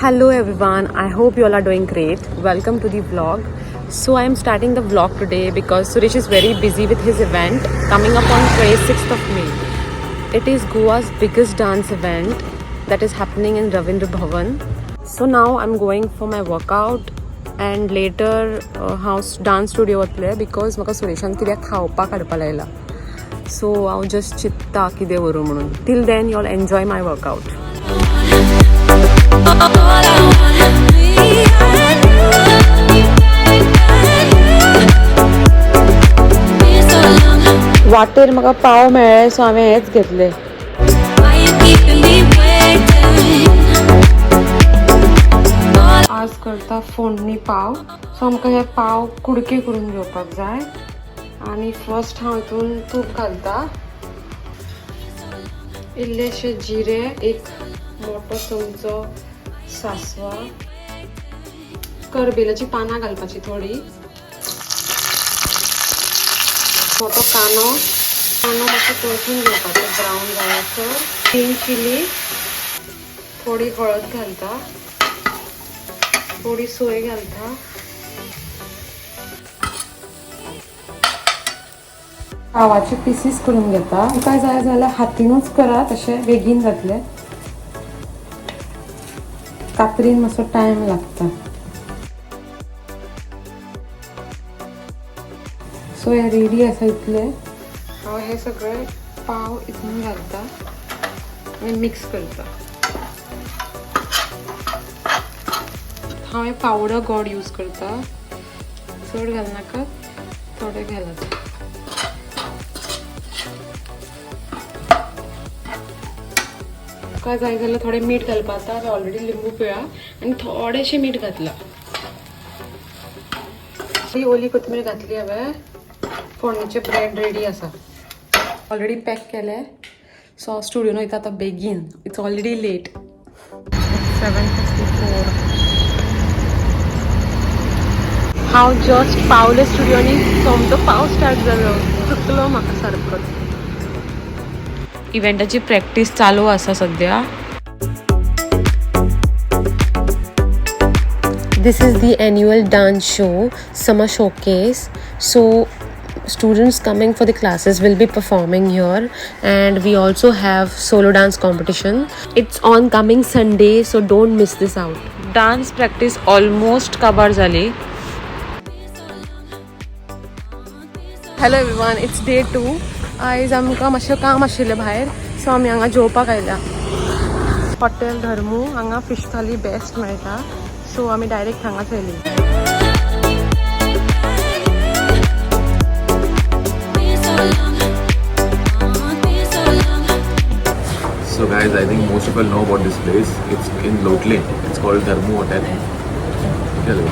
Hello everyone, I hope you all are doing great. Welcome to the vlog. So I am starting the vlog today because Suresh is very busy with his event coming up on 26th of May. It is Goa's biggest dance event that is happening in Ravindra Bhavan. So now I'm going for my workout and later house dance studio वतले because म्हाका सुरेशान कित्याक खावपाक हाडपा लायला. So हांव just चित्ता कितें व्हरूं म्हणून. Till then you all enjoy my workout. वाटेर म्हाका पाव मेळ्ळे सो हांवें हेच घेतले. आज करता फोडणी पाव सो आमकां हे पाव कुडके करून घेवपाक जाय आनी फर्स्ट हांव हितून तूप घालता, इल्लेशे जिरे, एक मोठो चमचो सासवा, करबेलाची पानां घालपाची थोडी, मोठो कानो मातसो तळसून घेवपाचो ब्रावन जायाचो, ग्रीन चिली, थोडी हळद घालता, थोडी सोय घालता, पावाचे पीसीस करून घेता. काय जाय जाल्यार हातीनूच करा, तशें बेगीन जातले. कातरीन मातसो टायम लागता. सो हे रेडी आसा इतले. हांव हे सगळे पाव हितून घालता आनी मिक्स करता. हांव हे पावडर गोड यूज करता, चड घालनाका, थोडे घालता. काय जाय जाल्यार थोडे मीठ घालपाक. हांवें ऑलरेडी लिंबू पिळा आनी थोडेशें मीठ घातला. ही ओली कोथमीर घातली. हांवें फोडणीचे ब्रेड रेडी आसा, ऑलरेडी पॅक केले. सो स्टुडियोन वयता आतां बेगीन. It's already late, 7:54. हांव जस्ट पावले स्टुडियोनी, सोमतो पावस स्टार्ट जालो. चुकलो म्हाका सारकोच. इव्हेंटाची प्रॅक्टीस चालू आसा सद्या. This is the annual dance show, summer showcase. So students coming for the classes will be performing here, and we also have solo dance competition. It's on coming Sunday, so don't miss this out. Dance practice almost cover zali. Hello everyone, it's day 2. आयज आमकां मातशें काम आशिल्लें भायर, so आमी हांगा जेवपाक आयल्या. हॉटेल धर्मू, हांगा फिश थाली बेस्ट मेळटा, सो आमी डायरेक्ट हांगाच येयली. So guys, I think most people know about this place. It's in Lotley. It's called Dharmu Hotel. Hello.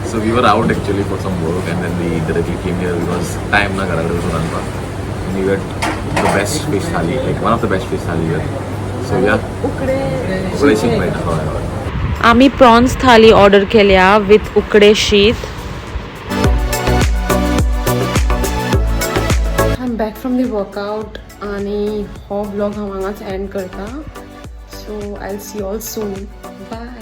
So we were out actually for some work and then we directly came here because time na garagade so ranpa. And we got the best fish thali, like one of the best fish thali here. So yeah, ukde शीत मेळटा. आमी prawns thali order केल्या विथ उकडे शीत. I am back from the workout आनी हो blog हांव हांगाच एंड करता. So I will see you all soon. Bye.